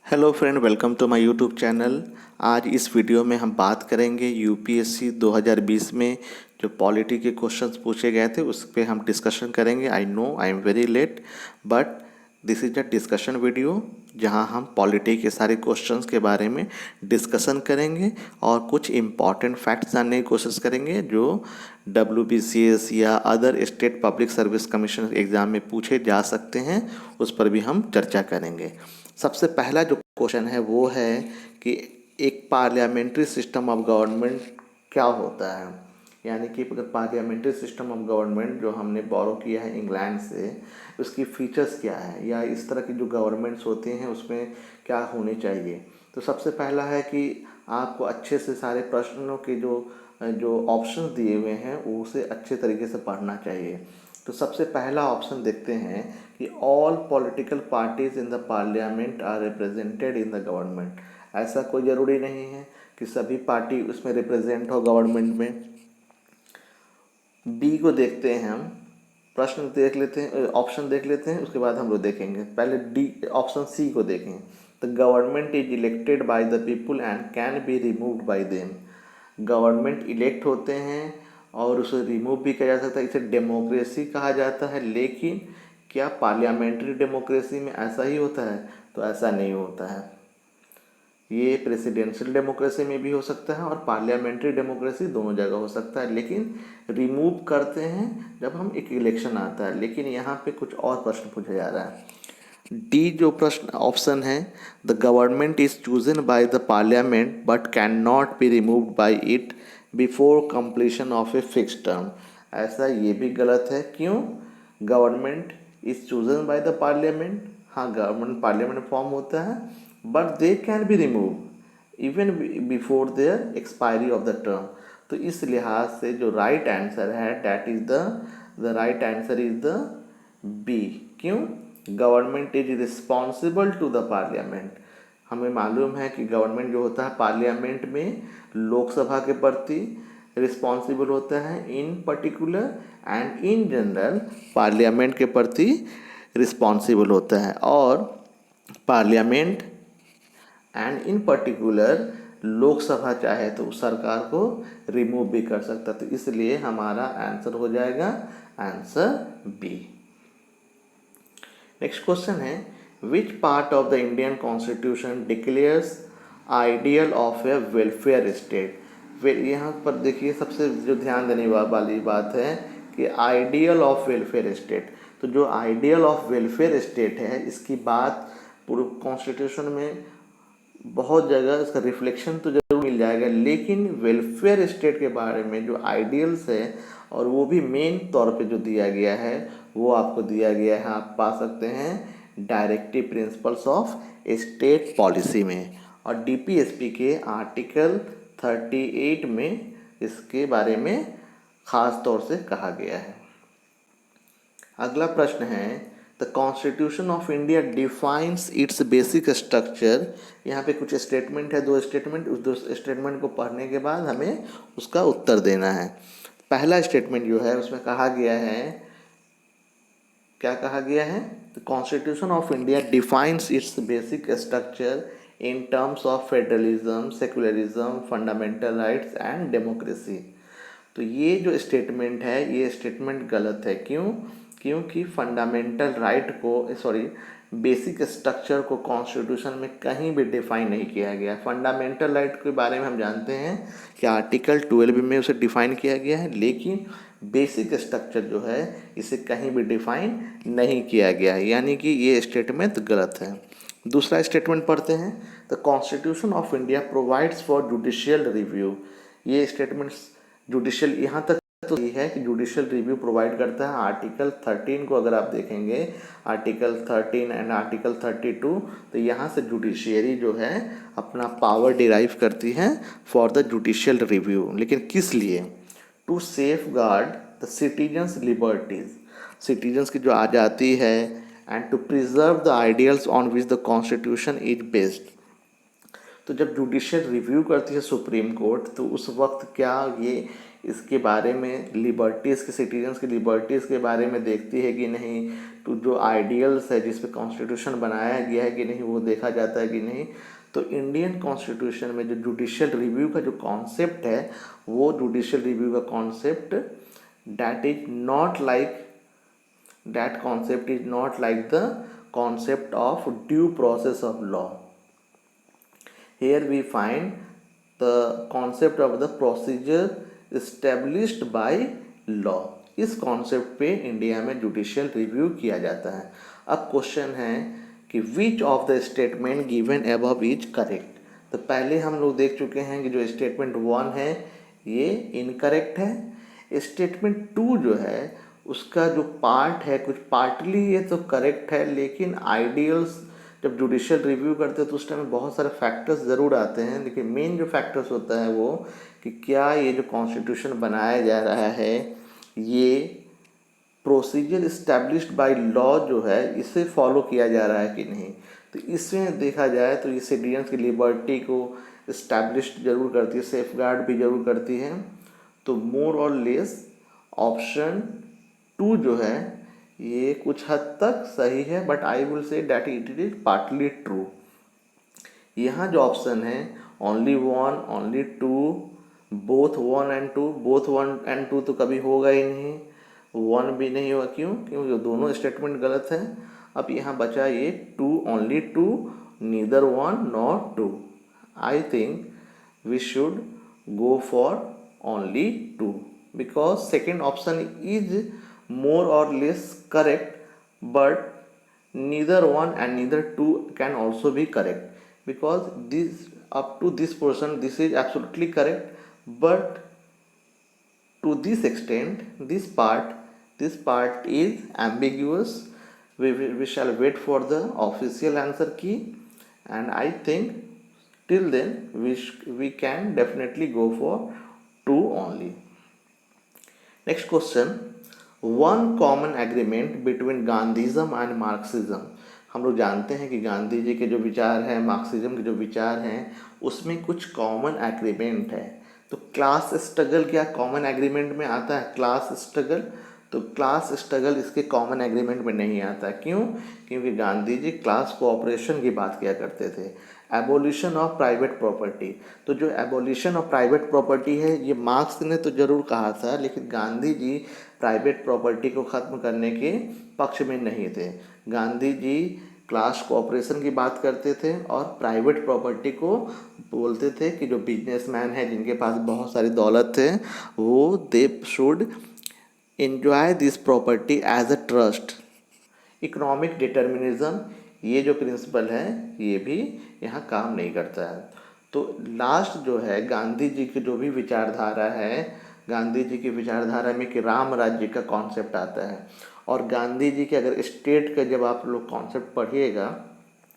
Hello friend, welcome to my YouTube channel. आज इस video में हम बात करेंगे यूपीएससी 2020 में जो पॉलिटी के क्वेश्चंस पूछे गए थे उस पे हम डिस्कशन करेंगे। I know I am very late but this is a discussion video जहां हम पॉलिटी के सारे क्वेश्चंस के बारे में डिस्कशन करेंगे और कुछ इम्पॉर्टेंट फैक्ट्स जानने की कोशिश करेंगे जो WBCS या other state public service commission exam में पूछे जा सकते हैं, उस पर भी हम चर्चा करेंगे। सबसे पहला जो क्वेश्चन है वो है कि एक पार्लियामेंट्री सिस्टम ऑफ गवर्नमेंट क्या होता है। यानी कि पार्लियामेंट्री सिस्टम ऑफ गवर्नमेंट जो हमने बोरो किया है इंग्लैंड से, उसकी फीचर्स क्या है या इस तरह की जो गवर्नमेंट्स होती हैं उसमें क्या होनी चाहिए। तो सबसे पहला है कि आपको अच्छे से सारे प्रश्नों के जो जो ऑप्शन दिए हुए हैं उसे अच्छे तरीके से पढ़ना चाहिए। तो सबसे पहला ऑप्शन देखते हैं कि all political parties in the parliament are represented in the government. ऐसा कोई ज़रूरी नहीं है कि सभी पार्टी उसमें रिप्रेजेंट हो गवर्नमेंट में। बी को देखते हैं हम, प्रश्न देख लेते हैं, ऑप्शन देख लेते हैं, उसके बाद हम लोग देखेंगे। पहले डी ऑप्शन सी को देखें। The government is elected by the people and can be removed bye them. Government elect होते हैं और उसे रिमूव भी किया जा सकता है, इसे डेमोक्रेसी कहा जाता है। लेकिन क्या पार्लियामेंट्री डेमोक्रेसी में ऐसा ही होता है? तो ऐसा नहीं होता है। ये प्रेसिडेंशियल डेमोक्रेसी में भी हो सकता है और पार्लियामेंट्री डेमोक्रेसी दोनों जगह हो सकता है, लेकिन रिमूव करते हैं जब हम एक इलेक्शन आता है। लेकिन यहाँ पे कुछ और प्रश्न पूछा जा रहा है। डी जो प्रश्न ऑप्शन है, the government is chosen by the parliament but can not be removed by it before completion of a fixed term. ऐसा ये भी गलत है। क्यों? Government is chosen by the parliament, हाँ गवर्नमेंट पार्लियामेंट फॉर्म होता है, but they can be remove even before their expiry of the term. तो इस लिहाज से जो राइट आंसर है that is the right answer is the B. क्यों? Government is responsible to the parliament. हमें मालूम है कि गवर्नमेंट जो होता है पार्लियामेंट में लोकसभा के प्रति रिस्पॉन्सिबल होता है इन particular, and in general parliament के प्रति रिस्पॉन्सिबल होता है। और parliament and in particular Lok Sabha चाहे तो सरकार को रिमूव भी कर सकता है। तो इसलिए हमारा आंसर हो जाएगा आंसर बी। नेक्स्ट क्वेश्चन है, which part of the Indian constitution declares ideal of A welfare state. यहाँ पर देखिए सबसे जो ध्यान देने वाली बात है कि आइडियल ऑफ वेलफेयर स्टेट। तो जो आइडियल ऑफ वेलफेयर स्टेट है इसकी बात पूरे कॉन्स्टिट्यूशन में बहुत जगह इसका रिफ्लेक्शन तो जरूर मिल जाएगा, लेकिन वेलफेयर स्टेट के बारे में जो आइडियल्स है और वो भी मेन तौर पे जो दिया गया है वो आपको दिया गया है, आप पा सकते हैं directive principles of state policy में, और डीपीएसपी के आर्टिकल 38 में इसके बारे में ख़ास तौर से कहा गया है। अगला प्रश्न है, the constitution of India defines it's basic structure. यहाँ पे कुछ स्टेटमेंट है, दो स्टेटमेंट, उस दो स्टेटमेंट को पढ़ने के बाद हमें उसका उत्तर देना है। पहला स्टेटमेंट जो है उसमें कहा गया है, क्या कहा गया है? The constitution of India defines it's basic structure in terms of federalism, secularism, fundamental rights and democracy. तो ये जो स्टेटमेंट है ये स्टेटमेंट गलत है। क्यों? क्योंकि फंडामेंटल राइट को बेसिक स्ट्रक्चर को कॉन्स्टिट्यूशन में कहीं भी डिफाइन नहीं किया गया। फंडामेंटल राइट के बारे में हम जानते हैं कि आर्टिकल 12 में उसे डिफाइन किया गया है, लेकिन बेसिक स्ट्रक्चर जो है इसे कहीं भी डिफाइन नहीं किया गया है, यानी कि ये स्टेटमेंट गलत है। दूसरा स्टेटमेंट पढ़ते हैं, the constitution of India provides for judicial review. ये स्टेटमेंट्स जुडिशियल यहाँ तक तो ये है कि जुडिशियल रिव्यू प्रोवाइड करता है। आर्टिकल 13 को अगर आप देखेंगे, आर्टिकल 13 एंड आर्टिकल 32, तो यहाँ से जुडिशियरी जो है अपना पावर डिराइव करती है फॉर द जुडिशियल रिव्यू। लेकिन किस लिए? To safeguard the citizens liberties, citizens की जो आज़ादी है, and to preserve the ideals on which the constitution is based. तो जब जुडिशियल रिव्यू करती है सुप्रीम कोर्ट, तो उस वक्त क्या ये इसके बारे में लिबर्टीज़ के, सिटीजन्स की लिबर्टीज़ के बारे में देखती है कि नहीं, टू जो आइडियल्स है जिस पे कॉन्स्टिट्यूशन बनाया गया है कि नहीं वो देखा जाता है कि नहीं। तो इंडियन कॉन्स्टिट्यूशन में जो जुडिशियल रिव्यू का जो कॉन्सेप्ट है वो जुडिशियल रिव्यू का concept that is not like that concept is not like the concept of due process of law. Here we find the concept of the procedure established by law. इस concept पे India में judicial review किया जाता है। अब question है कि which of the statement given above is correct. तो पहले हम लोग देख चुके हैं कि जो स्टेटमेंट 1 है ये इनकरेक्ट है। स्टेटमेंट 2 जो है उसका जो पार्ट है कुछ पार्टली ये तो करेक्ट है, लेकिन आइडियल्स जब जुडिशियल रिव्यू करते हैं तो उस टाइम में बहुत सारे फैक्टर्स ज़रूर आते हैं, लेकिन मेन जो फैक्टर्स होता है वो कि क्या ये जो कॉन्स्टिट्यूशन बनाया जा रहा है ये प्रोसीजर इस्टेब्लिश्ड बाय लॉ जो है इसे फॉलो किया जा रहा है कि नहीं। तो इसमें देखा जाए तो ये सिटीजन्स की लिबर्टी को इस्टेब्लिश्ड जरूर करती है, सेफ गार्ड भी जरूर करती है। तो मोर और लेस ऑप्शन 2 जो है ये कुछ हद तक सही है, but I will say that it is partly true. यहाँ जो ऑप्शन है only 1, only 2, both 1 and 2, both 1 and 2 तो कभी होगा ही नहीं, 1 भी नहीं होगा। क्यों? क्योंकि दोनों स्टेटमेंट गलत है। अब यहाँ बचा ये 2, only 2, neither 1 not 2। I think we should go for only 2 because second option is more or less correct, but neither 1 and neither 2 can also be correct because this up to this portion this is absolutely correct, but to this extent this part is ambiguous. We shall wait for the official answer key, and I think till then we can definitely go for 2 only. Next question, one common agreement between Gandhism and Marxism. हम लोग जानते हैं कि गांधी जी के जो विचार हैं, Marxism के जो विचार हैं, उसमें कुछ कॉमन एग्रीमेंट है। तो क्लास स्ट्रगल क्या कॉमन एग्रीमेंट में आता है? क्लास स्ट्रगल, तो क्लास स्ट्रगल इसके कॉमन एग्रीमेंट में नहीं आता। क्यों? क्योंकि गांधी जी क्लास कोऑपरेशन की बात किया करते थे। एबोलिशन ऑफ प्राइवेट प्रॉपर्टी, तो जो एबोलिशन ऑफ प्राइवेट प्रॉपर्टी है ये मार्क्स ने तो ज़रूर कहा था, लेकिन गांधी जी प्राइवेट प्रॉपर्टी को ख़त्म करने के पक्ष में नहीं थे। गांधी जी क्लास कोऑपरेशन की बात करते थे और प्राइवेट प्रॉपर्टी को बोलते थे कि जो बिजनेसमैन है जिनके पास बहुत सारी दौलत है वो they should enjoy this property as a trust. Economic determinism, ये जो प्रिंसिपल है ये भी यहाँ काम नहीं करता है। तो लास्ट जो है गांधी जी की जो भी विचारधारा है, गांधी जी की विचारधारा में कि राम राज्य का कॉन्सेप्ट आता है। और गांधी जी के अगर स्टेट का जब आप लोग कॉन्सेप्ट पढ़िएगा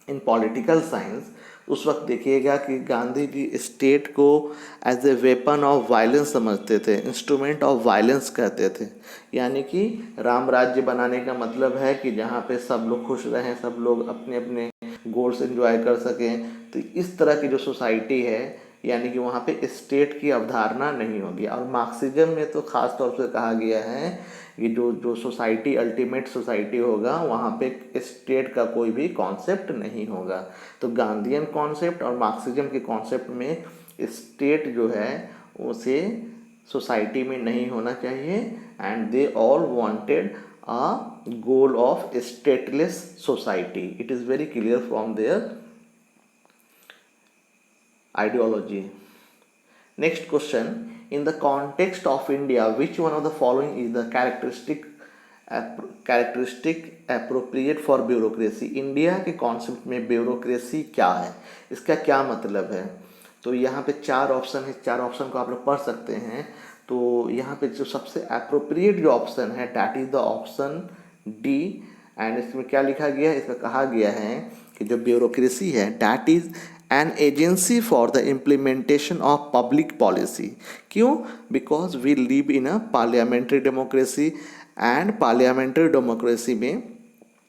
इन पॉलिटिकल साइंस, उस वक्त देखिएगा कि गांधी जी स्टेट को as a weapon of violence समझते थे, इंस्ट्रूमेंट ऑफ वायलेंस कहते थे। यानी कि राम राज्य बनाने का मतलब है कि जहाँ पे सब लोग खुश रहें, सब लोग अपने अपने गोल्स एंजॉय कर सकें। तो इस तरह की जो सोसाइटी है यानी कि वहाँ पे स्टेट की अवधारणा नहीं होगी। और मार्क्सिज्म में तो ख़ास तौर से कहा गया है कि जो सोसाइटी अल्टीमेट सोसाइटी होगा वहाँ पे स्टेट का कोई भी कॉन्सेप्ट नहीं होगा। तो गांधीयन कॉन्सेप्ट और मार्क्सिज्म के कॉन्सेप्ट में स्टेट जो है उसे सोसाइटी में नहीं होना चाहिए, and they all wanted a goal of stateless society. It is very clear from there ideology. Next question, in the context of India, which one of the following is the characteristic appropriate for bureaucracy? India के concept में bureaucracy क्या है, इसका क्या मतलब है? तो यहाँ पे 4 ऑप्शन है, 4 ऑप्शन को आप लोग पढ़ सकते हैं। तो यहाँ पे जो सबसे अप्रोप्रिएट जो ऑप्शन है that is the option D. And इसमें क्या लिखा गया है? इसमें कहा गया है कि जो ब्यूरोक्रेसी है that is an agency for the implementation of public policy. क्यों? Because we live in a parliamentary democracy, and parliamentary democracy में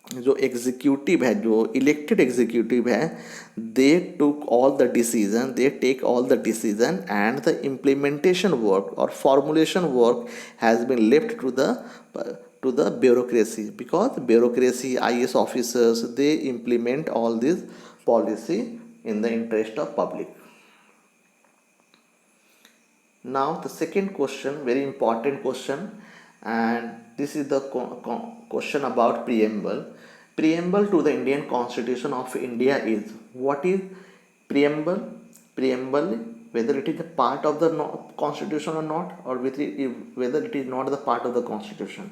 जो एग्जीक्यूटिव है, जो इलेक्टेड एग्जीक्यूटिव है, they took all the decision, they take all the decision, and the implementation work और formulation work has been left to the to the bureaucracy, because bureaucracy, IS officers, they implement all this policy in the interest of public. Now the second question, very important question, and this is the question about preamble. Preamble to the Indian Constitution of India is, what is preamble? Preamble, whether it is a part of the constitution or not, or whether it is not the part of the constitution.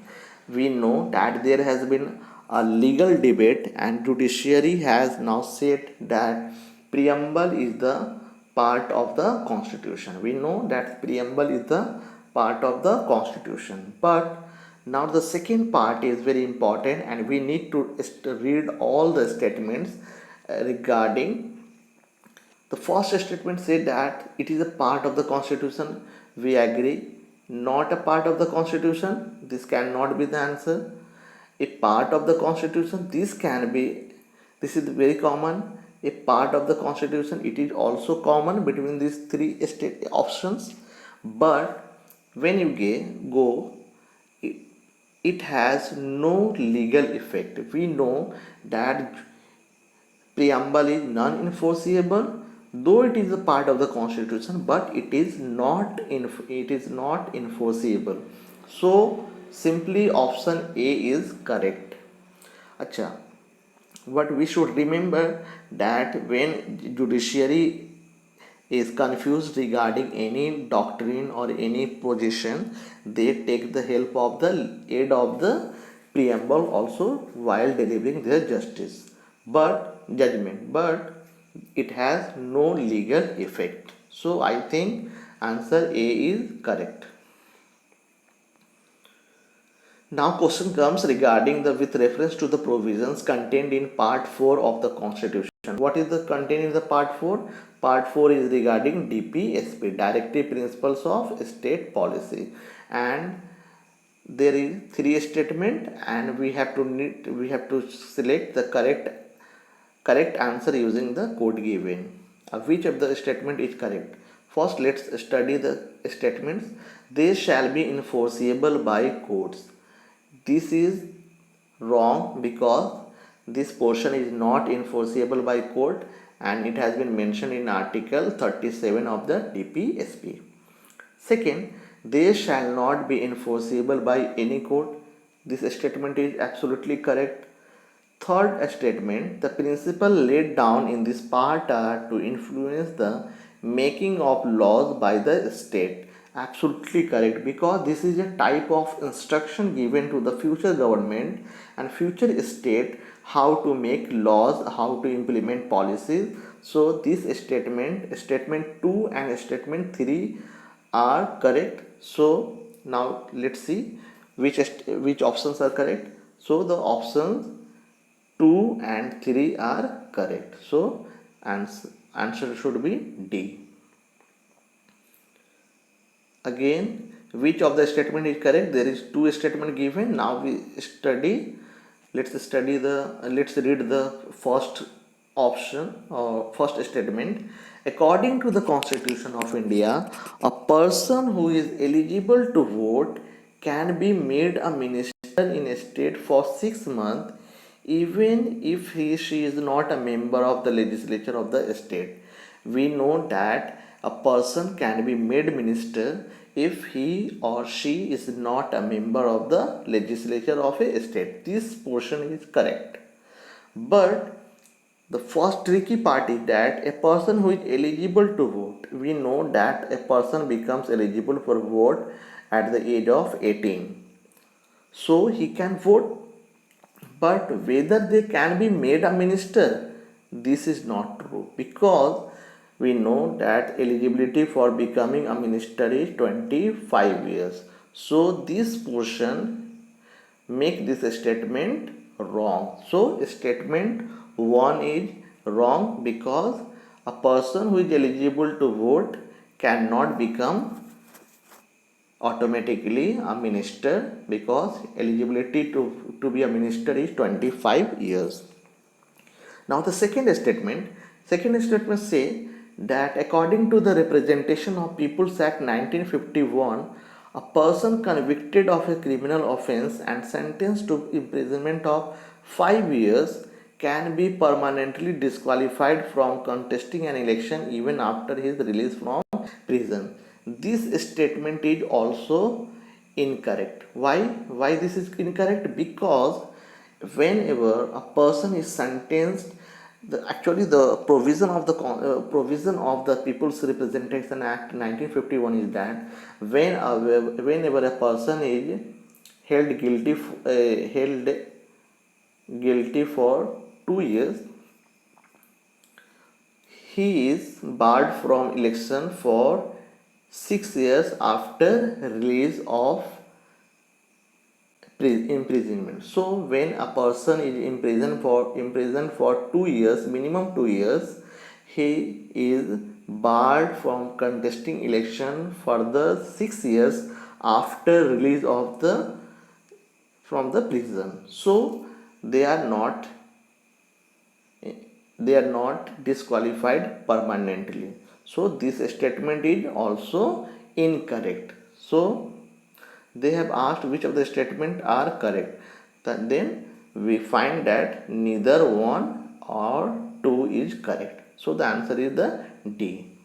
We know that there has been a legal debate, and judiciary has now said that preamble is the part of the constitution. We know that preamble is the part of the constitution, but now the second part is very important, and we need to read all the statements regarding. The first statement said that it is a part of the constitution. We agree. Not a part of the constitution, this cannot be the answer. A part of the constitution, this can be, this is very common. A part of the constitution, it is also common between these three state options. But when you go, it has no legal effect. We know that preamble is non-enforceable, though it is a part of the constitution, but it is not enforceable. So simply option A is correct. Acha, what we should remember, that when judiciary is confused regarding any doctrine or any position, they take the help of the aid of the preamble also while delivering their judgment, but it has no legal effect. So I think answer A is correct. Now question comes regarding with reference to the provisions contained in part 4 of the constitution. What is the contained in the part 4? Part 4 is regarding DPSP, Directive Principles of State Policy, and there is 3 statement, and we have to select the correct answer using the code given. Which of the statement is correct? First, let's study the statements. They shall be enforceable by courts. This is wrong, because this portion is not enforceable by court, and it has been mentioned in article 37 of the DPSP. Second, they shall not be enforceable by any court. This statement is absolutely correct. Third statement, the principle laid down in this part are to influence the making of laws by the state. Absolutely correct, because this is a type of instruction given to the future government and future state how to make laws, how to implement policies. So this statement 2 and statement 3 are correct. So now let's see which options are correct. So the options 2 and 3 are correct. So answer should be D. Again, which of the statement is correct? There is 2 statement given. Now let's read the first option or first statement. According to the Constitution of India, a person who is eligible to vote can be made a minister in a state for 6 months, even if she is not a member of the legislature of the state. We know that a person can be made minister if he or she is not a member of the legislature of a state. This portion is correct. But the first tricky part is that a person who is eligible to vote, we know that a person becomes eligible for vote at the age of 18. So he can vote, but whether they can be made a minister, this is not true, because we know that eligibility for becoming a minister is 25 years. So this portion make this statement wrong. So statement 1 is wrong, because a person who is eligible to vote cannot become automatically a minister, because eligibility to be a minister is 25 years. Now the second statement say that according to the Representation of People's Act 1951, A person convicted of a criminal offense and sentenced to imprisonment of 5 years can be permanently disqualified from contesting an election even after his release from prison. This statement is also incorrect. Why this is incorrect? Because whenever a person is sentenced, actually the provision of the People's Representation Act 1951 is that whenever a person is held guilty for 2 years, he is barred from election for 6 years after release of imprisonment. So when a person is imprisoned for 2 years, minimum 2 years, he is barred from contesting election further 6 years after release of the from the prison. So they are not disqualified permanently. So this statement is also incorrect. So they have asked which of the statements are correct. Then we find that neither one or two is correct. So the answer is the D.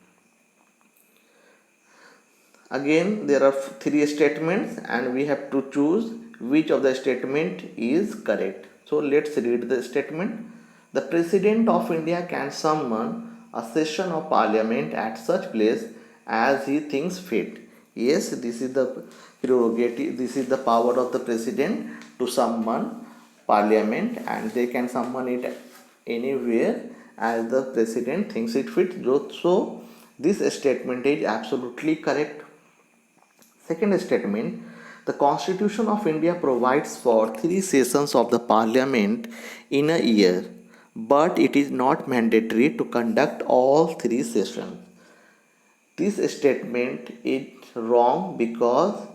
Again, there are three statements and we have to choose which of the statement is correct. So let's read the statement. The President of India can summon a session of Parliament at such place as he thinks fit. Yes, this is the prerogative, this is the power of the President to summon Parliament, and they can summon it anywhere as the President thinks it fit. So this statement is absolutely correct. Second statement, the Constitution of India provides for 3 sessions of the Parliament in a year, but it is not mandatory to conduct all 3 sessions. This statement is wrong because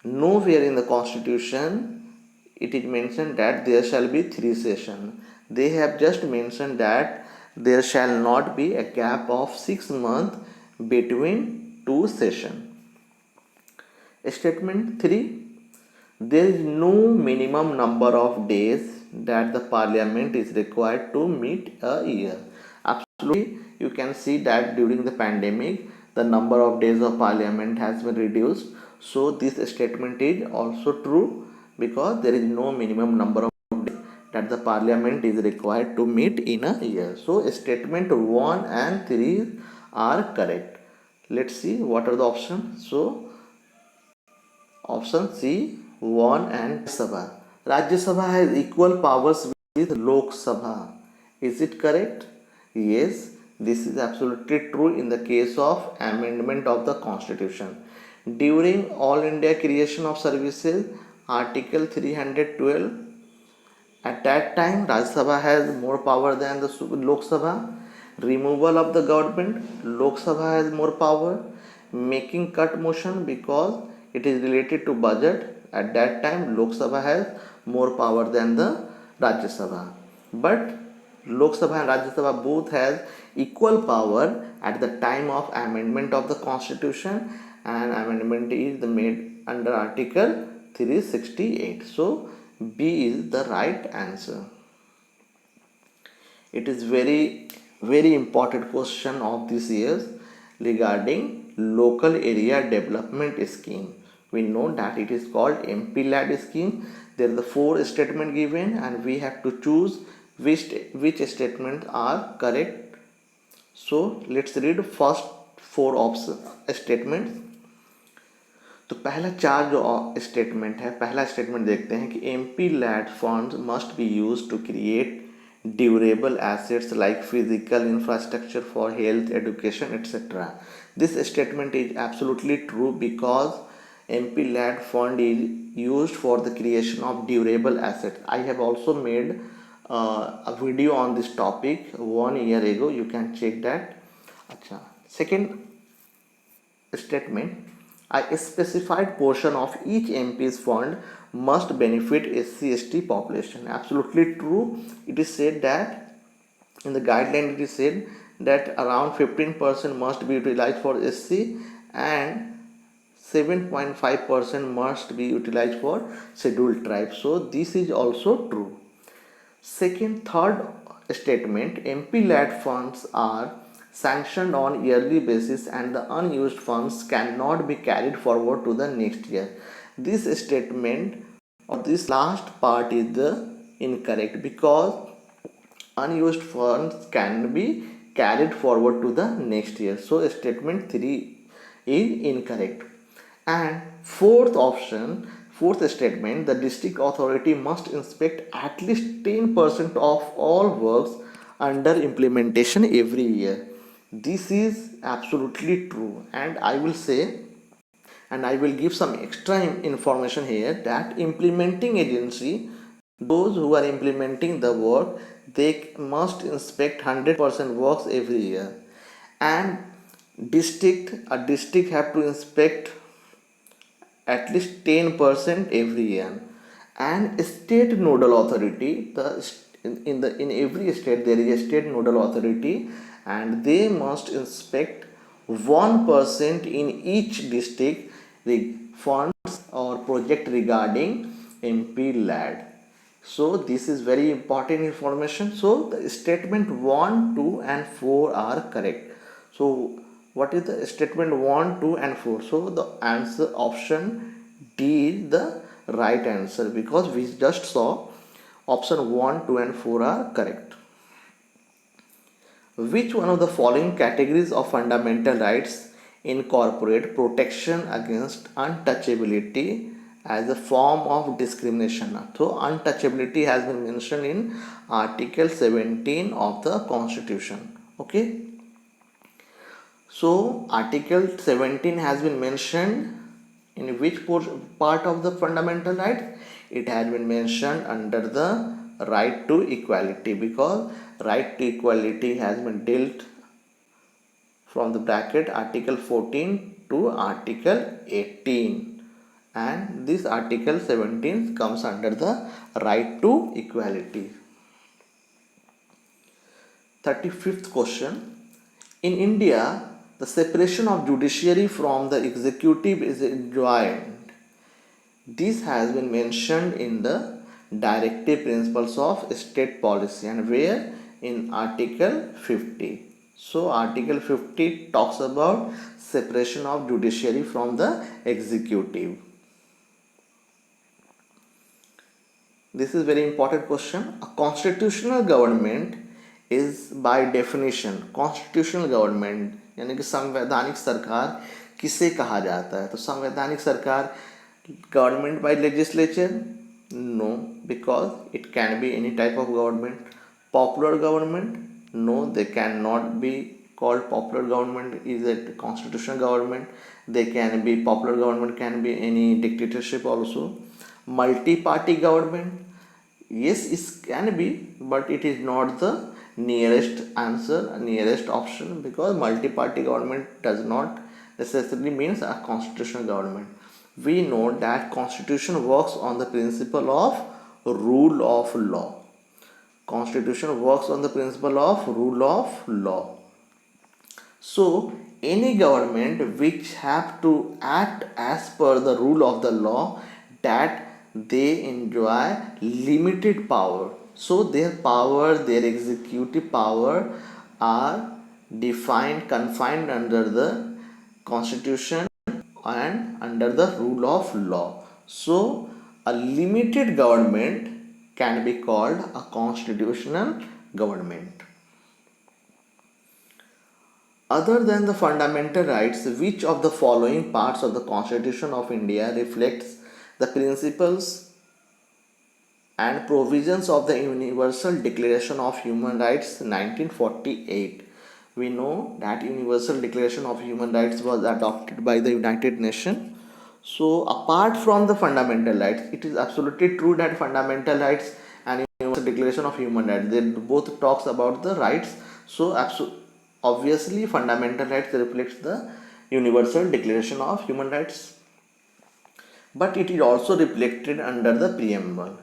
nowhere in the Constitution it is mentioned that there shall be 3 sessions. They have just mentioned that there shall not be a gap of 6 months between 2 sessions. Statement 3, there is no minimum number of days that the Parliament is required to meet a year. Absolutely, you can see that during the pandemic, the number of days of Parliament has been reduced. So this statement is also true because there is no minimum number of days that the Parliament is required to meet in a year. So statement 1 and 3 are correct. Let's see what are the options. So option C, 1 and Sabha. Rajya Sabha has equal powers with Lok Sabha. Is it correct? Yes, this is absolutely true in the case of amendment of the Constitution. During All India Creation of Services, Article 312, at that time Rajya Sabha has more power than the Lok Sabha. Removal of the government, Lok Sabha has more power. Making cut motion because it is related to budget, at that time Lok Sabha has more power than the Rajya Sabha. But Lok Sabha and Rajya Sabha both has equal power at the time of amendment of the Constitution, and amendment is made under Article 368. So B is the right answer. It is very important question of this year regarding local area development scheme. We know that it is called MP-led scheme. There are the 4 statements given and we have to choose which statements are correct. So let's read first 4 statements. तो पहला 4 जो statement है, पहला statement देखते हैं कि MP LAD funds must be use to create durable assets like physical infrastructure for health, education, etc. This statement is absolutely true because MP-led fund is used for the creation of durable assets. I have also made a video on this topic 1 year ago. You can check that. Achha. Second statement, a specified portion of each MP's fund must benefit SC/ST population. Absolutely true. It is said that in the guideline it is said that around 15% must be utilized for SC and 7.5% must be utilized for scheduled tribes. So this is also true. Second, third statement, MP-led funds are sanctioned on yearly basis and the unused funds cannot be carried forward to the next year. This statement or this last part is the incorrect, because unused funds can be carried forward to the next year. So statement 3 is incorrect. And fourth statement, the district authority must inspect at least 10% of all works under implementation every year. This is absolutely true, and I will say, and I will give some extra information here, that implementing agency, those who are implementing the work, they must inspect 100% works every year, and a district have to inspect at least 10% every year. And state nodal authority, in every state there is a state nodal authority, and they must inspect 1% in each district funds or project regarding MP-led. So this is very important information. So the statement 1, 2 and 4 are correct. So what is the statement 1, 2 and 4? So the answer option D is the right answer, because we just saw option 1, 2 and 4 are correct. Which one of the following categories of fundamental rights incorporate protection against untouchability as a form of discrimination? So untouchability has been mentioned in Article 17 of the Constitution. Okay. So Article 17 has been mentioned in which part of the fundamental rights? It has been mentioned under the right to equality, because right to equality has been dealt from the bracket Article 14 to Article 18, and this Article 17 comes under the right to equality. 35th question. In India, the separation of judiciary from the executive is enjoined. This has been mentioned in the directive principles of state policy, and where? In Article 50. So Article 50 talks about separation of judiciary from the executive. This is very important question. A constitutional government is by definition, constitutional government यानी कि संवैधानिक सरकार किसे कहा जाता है? तो संवैधानिक सरकार government by legislature? No, because it can be any type of government. Popular government? No, they cannot be called popular government is a constitutional government. They can be, popular government can be any dictatorship also. Multi-party government? Yes, it can be, but it is not the nearest answer, nearest option, because multi-party government does not necessarily means a constitutional government. We know that constitution works on the principle of rule of law. Constitution works on the principle of rule of law. So any government which have to act as per the rule of the law, that they enjoy limited power. So their power, their executive power are defined, confined under the constitution and under the rule of law. So a limited government can be called a constitutional government. Other than the fundamental rights, which of the following parts of the Constitution of India reflects the principles and provisions of the Universal Declaration of Human Rights 1948? We know that Universal Declaration of Human Rights was adopted by the United Nations. So apart from the fundamental rights, it is absolutely true that fundamental rights and Universal Declaration of Human Rights, they both talks about the rights. So obviously fundamental rights reflects the Universal Declaration of Human Rights, but it is also reflected under the preamble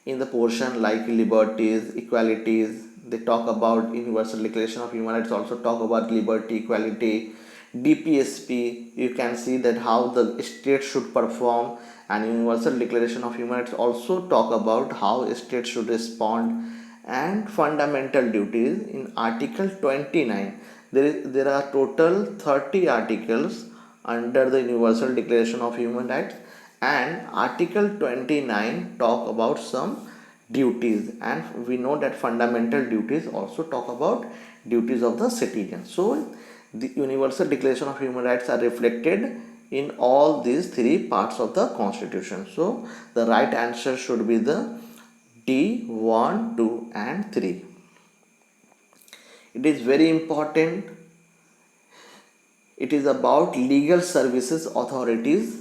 in the portion like liberties, equalities. They talk about Universal Declaration of Human Rights, also talk about liberty, equality, DPSP, you can see that how the state should perform, and Universal Declaration of Human Rights also talk about how a state should respond. And fundamental duties in Article 29, there are total 30 articles under the Universal Declaration of Human Rights, and Article 29 talk about some duties, and we know that fundamental duties also talk about duties of the citizen. So the Universal Declaration of Human Rights are reflected in all these three parts of the Constitution. So the right answer should be the D, 1, 2 and 3. It is very important. It is about legal services authorities.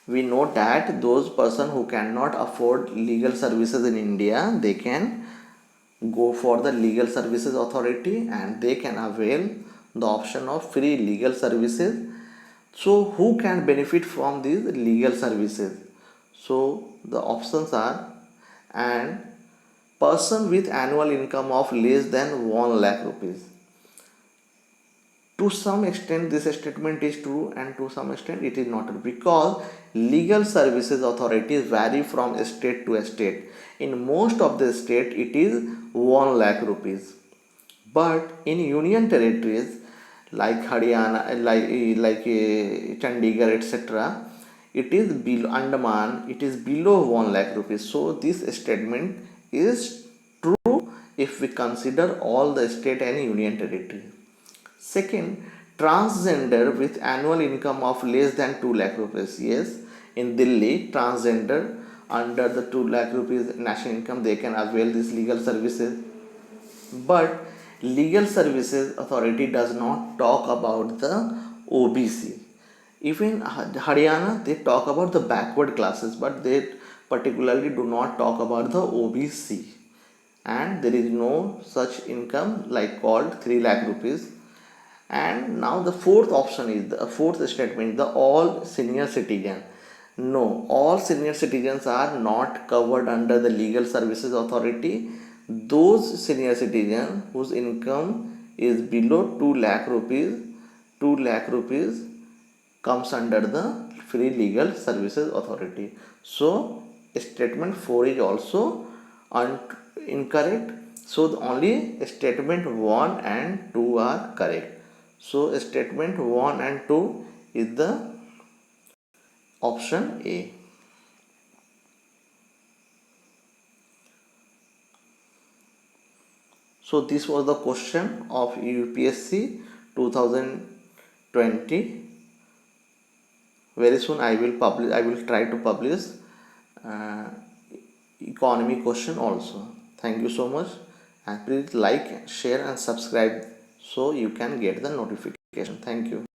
We know that those person who cannot afford legal services in India, they can go for the legal services authority and they can avail the option of free legal services. So who can benefit from these legal services? So the options are, and person with annual income of less than 1 lakh rupees. To some extent this statement is true, and to some extent it is not true, because legal services authorities vary from state to state. In most of the state it is 1 lakh rupees, but in union territories like Haryana, like Chandigarh, etc., it is below Andaman, it is below 1 lakh rupees. So this statement is true if we consider all the state and union territory. Second, transgender with annual income of less than 2 lakh rupees. Yes, in Delhi, transgender under the 2 lakh rupees national income, they can avail these legal services. But legal services authority does not talk about the OBC. Even Haryana, they talk about the backward classes, but they particularly do not talk about the OBC. And there is no such income like called 3 lakh rupees. And now the fourth option is the fourth statement, the all senior citizen. No, all senior citizens are not covered under the legal services authority. Those senior citizens whose income is below 2 lakh rupees, 2 lakh rupees comes under the free legal services authority. So statement 4 is also incorrect. So the only statement 1 and 2 are correct. So statement 1 and 2 is the option A. So this was the question of UPSC 2020. Very soon I will try to publish uh, economy question also. Thank you so much, and please like, share and subscribe so you can get the notification. Thank you.